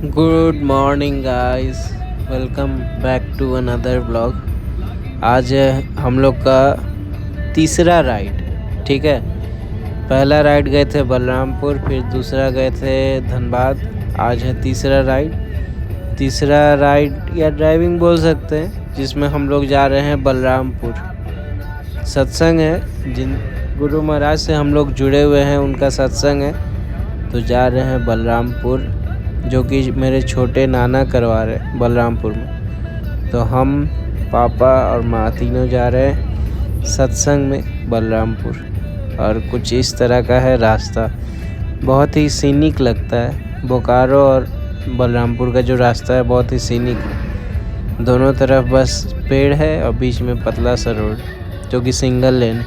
Good morning guys, welcome back to another blog. आज है हम लोग का तीसरा राइड। ठीक है, पहला राइड गए थे बलरामपुर, फिर दूसरा गए थे धनबाद। आज है तीसरा राइड। तीसरा राइड या ड्राइविंग बोल सकते हैं, जिसमें हम लोग जा रहे हैं बलरामपुर। सत्संग है, जिन गुरु महाराज से हम लोग जुड़े हुए हैं उनका सत्संग है, तो जा रहे हैं बलरामपुर, जो कि मेरे छोटे नाना करवा रहे बलरामपुर में। तो हम पापा और माँ तीनों जा रहे हैं सत्संग में बलरामपुर। और कुछ इस तरह का है रास्ता, बहुत ही सीनिक लगता है। बोकारो और बलरामपुर का जो रास्ता है बहुत ही सीनिक है। दोनों तरफ बस पेड़ है और बीच में पतला सा रोड, जो कि सिंगल लेन है।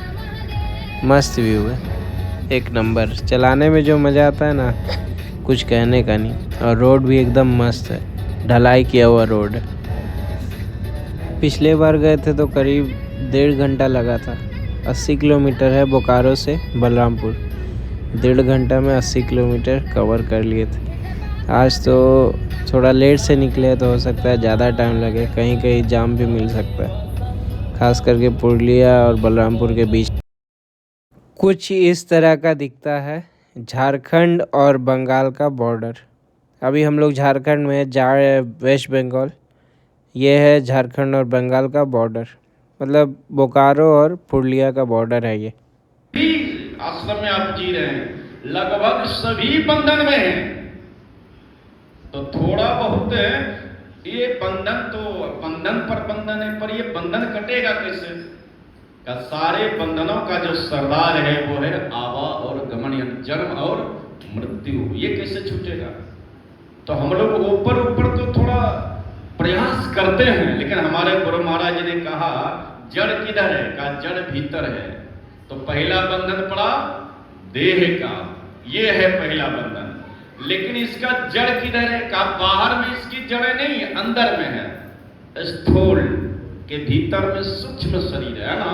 मस्त व्यू है, एक नंबर। चलाने में जो मज़ा आता है ना, कुछ कहने का नहीं। और रोड भी एकदम मस्त है, ढलाई किया हुआ रोड है। पिछले बार गए थे तो करीब 1.5 घंटा लगा था। 80 किलोमीटर है बोकारो से बलरामपुर। 1.5 घंटा में 80 किलोमीटर कवर कर लिए थे। आज तो थोड़ा लेट से निकले तो हो सकता है ज़्यादा टाइम लगे, कहीं कहीं जाम भी मिल सकता है, खास करके पुरुलिया और बलरामपुर के बीच। कुछ इस तरह का दिखता है झारखंड और बंगाल का बॉर्डर। अभी हम लोग झारखंड में जा रहे हैं, वेस्ट बंगाल। ये है झारखंड और बंगाल का बॉर्डर, मतलब बोकारो और पुरुलिया का बॉर्डर है ये। आश्रम में आप जी रहे हैं, लगभग सभी बंधन में हैं। तो थोड़ा बहुत ये बंधन तो बंधन पर बंधन है, पर ये बंधन कटेगा कैसे? का सारे बंधनों का जो सरदार है वो है आवा और गमन, जन्म और मृत्यु। ये कैसे छूटेगा? तो हम लोग ऊपर ऊपर तो थोड़ा प्रयास करते हैं, लेकिन हमारे गुरु महाराज जी ने कहा जड़ किधर है? का जड़ भीतर है। तो पहला बंधन पड़ा देह का, ये है पहला बंधन। लेकिन इसका जड़ किधर है? का बाहर में इसकी जड़ नहीं है, अंदर में है। स्थूल के भीतर में सूक्ष्म शरीर है ना,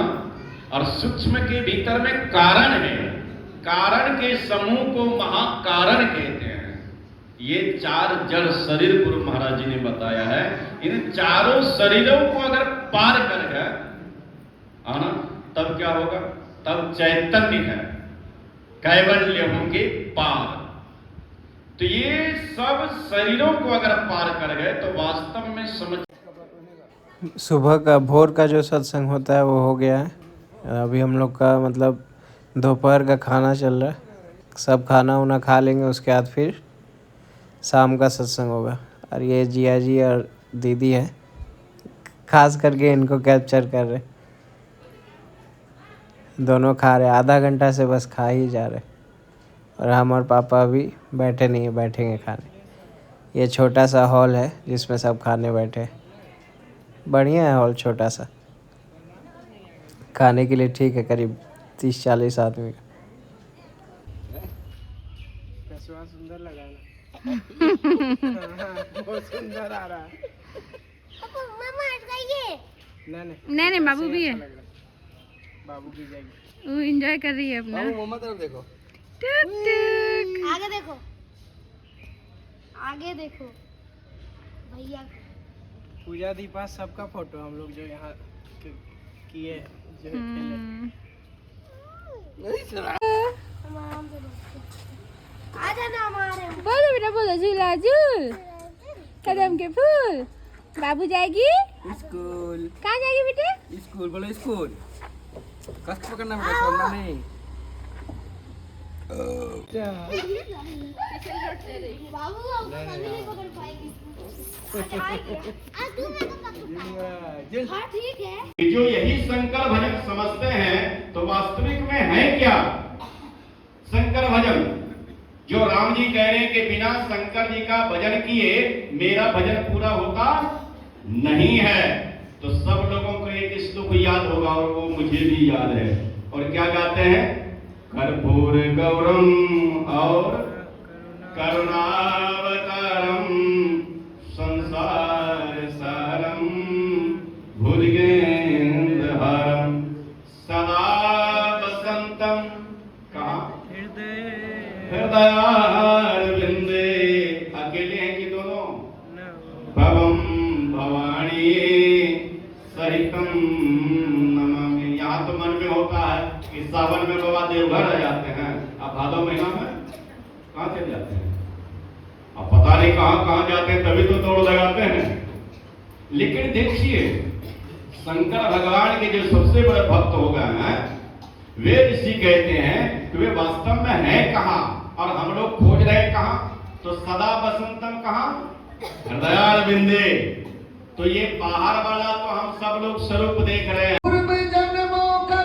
और सूक्ष्म के भीतर में कारण है। कारण के समूह को महाकारण कहते हैं। ये 4 जड़ शरीर गुरु महाराज जी ने बताया है। इन चारों शरीरों को अगर पार कर गए ना, तब क्या होगा? तब चैतन्य है, कैवल्य होंगे पार। तो ये सब शरीरों को अगर पार कर गए तो वास्तव में समझ। सुबह का भोर का जो सत्संग होता है वो हो गया है। अभी हम लोग का मतलब दोपहर का खाना चल रहा है। सब खाना वाना खा लेंगे, उसके बाद फिर शाम का सत्संग होगा। और ये जिया जी और दीदी है, खास करके इनको कैप्चर कर रहे। दोनों खा रहे, आधा घंटा से बस खा ही जा रहे। और हम और पापा अभी बैठे नहीं है, बैठेंगे खाने। ये छोटा सा हॉल है जिसमें सब खाने बैठे। बढ़िया है हॉल, छोटा सा, खाने के लिए ठीक है। करीब 30-40 आदमी का। सुंदर लगा ना। बहुत सुंदर आ रहा है। नहीं बाबू भी है, बाबू की जाएगी, वो एंजॉय कर रही है अपना। मम्मा तरफ देखो, टुक टुक। आगे देखो, आगे देखो भैया। पूजा दीपा सबका फोटो हम लोग जो यहाँ किए, जो खेले। आजा ना हमारे। बोलो बेटा बोलो, झूला झूल, कदम के फूल। बाबू जाएगी स्कूल। कहाँ जाएगी बेटा? स्कूल बोलो, स्कूल। कस पकड़ना बेटा, छोड़ना नहीं। बाबू नहीं पकड़ पाएगी। तू मेरे को पकड़। हाँ ठीक है। जो यही शंकर भजन समझते हैं तो वास्तविक में है क्या शंकर भजन? जो राम जी कह रहे हैं कि बिना शंकर जी का भजन किए मेरा भजन पूरा होता नहीं है। तो सब लोगों को एक श्लोक याद होगा, और वो मुझे भी याद है। और क्या गाते हैं? कर्पूर गौरम और करुणावतारम संसार सारम भुजगेन्द्रहारम सदा वसंतम। कहाँ? हृदयारविंदे। अकेले हैं कि दोनों रहितम नमामि। यहाँ तो मन में होता है कि सावन में बाबा देवघर आ जाते हैं, अब भादो महीना में कहाँ चले जाते हैं, अब पता नहीं कहाँ कहाँ जाते हैं, तभी तो दौड़ लगाते हैं। लेकिन देखिए शंकर भगवान के जो सबसे बड़े भक्त हो गए हैं, वे ऋषि कहते हैं कि वे वास्तव में है कहाँ, और हम लोग खोज रहे कहाँ, तो सदा बसंतम कहाँ, हृदयारविंदे। तो ये बाहर वाला तो हम सब लोग स्वरूप देख रहे हैं। पूर्व जन्मों का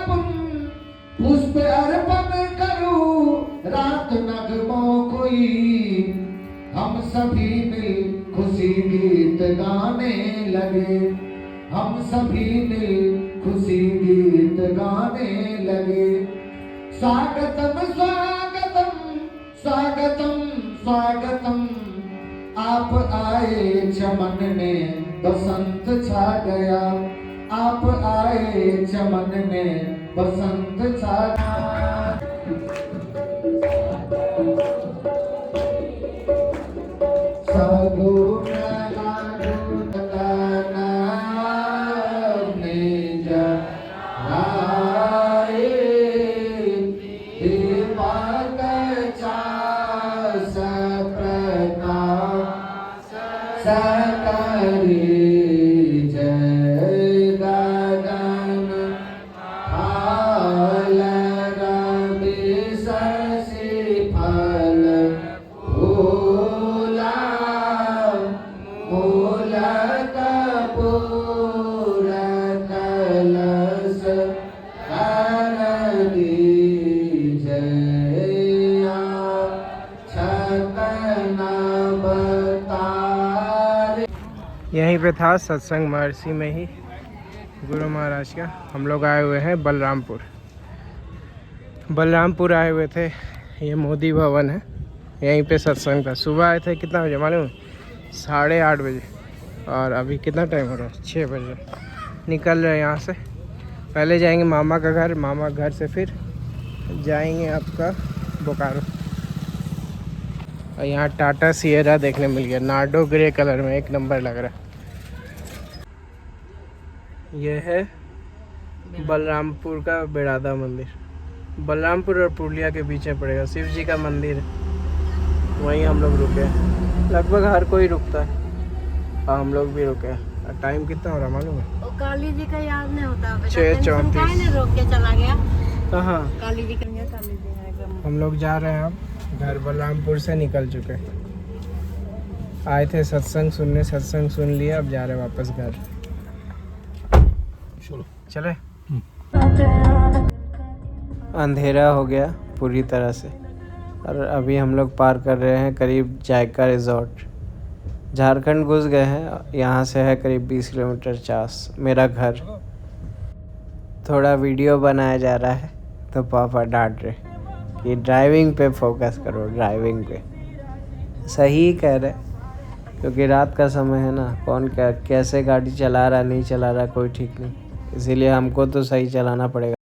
पुष्प अर्पण करूं, रात नगमों कोई, हम सभी मिल खुशी गीत गाने लगे, हम सभी मिल खुशी गीत गाने लगे। स्वागतम स्वागतम स्वागतम स्वागतम, आप आए चमन में बसंत छा गया, आप आए चमन में बसंत छा गया। सगुण आगुण तना निज आए, दीपक चास प्रकाश सकरी जय गगन हाल रवि शशि फल फूला, मूल कपूर कलश हरदि जया, छतन अवतार। यहीं पे था सत्संग महर्षि में ही गुरु महाराज का। हम लोग आए हुए हैं बलरामपुर। बलरामपुर आए हुए थे, ये मोदी भवन है, यहीं पे सत्संग था। सुबह आए थे, कितना बजे मालूम, 8:30 बजे, और अभी कितना टाइम हो रहा है, 6 बजे। निकल रहे हैं यहाँ से, पहले जाएंगे मामा का घर, मामा घर से फिर जाएंगे आपका बोकारो। और यहाँ टाटा सिएरा देखने मिल गया, नार्डो ग्रे कलर में, एक नंबर लग रहा है। यह है बलरामपुर का बेड़ादा मंदिर। बलरामपुर और पुरुलिया के बीच में पड़ेगा, शिव जी का मंदिर है, वहीं हम लोग रुके हैं। लगभग हर कोई रुकता है और हम लोग भी रुके हैं। टाइम कितना हो रहा मालूम है? काली जी का याद नहीं होता, 6:34। रोक के चला गया। कहाँ? काली जी का, काली जी है एकदम। हम लोग जा रहे हैं अब घर, बलरामपुर से निकल चुके हैं। आए थे सत्संग सुनने, सत्संग सुन लिया, अब जा रहे हैं वापस घर। चले। अंधेरा हो गया पूरी तरह से, और अभी हम लोग पार कर रहे हैं करीब जायका रिजॉर्ट। झारखंड घुस गए हैं, यहाँ से है करीब 20 किलोमीटर 50 मेरा घर। थोड़ा वीडियो बनाया जा रहा है तो पापा डांट रहे कि ड्राइविंग पे फोकस करो, ड्राइविंग पे। सही कह रहे, क्योंकि रात का समय है ना, कौन क्या कैसे गाड़ी चला रहा नहीं चला रहा कोई ठीक नहीं, इसीलिए हमको तो सही चलाना पड़ेगा।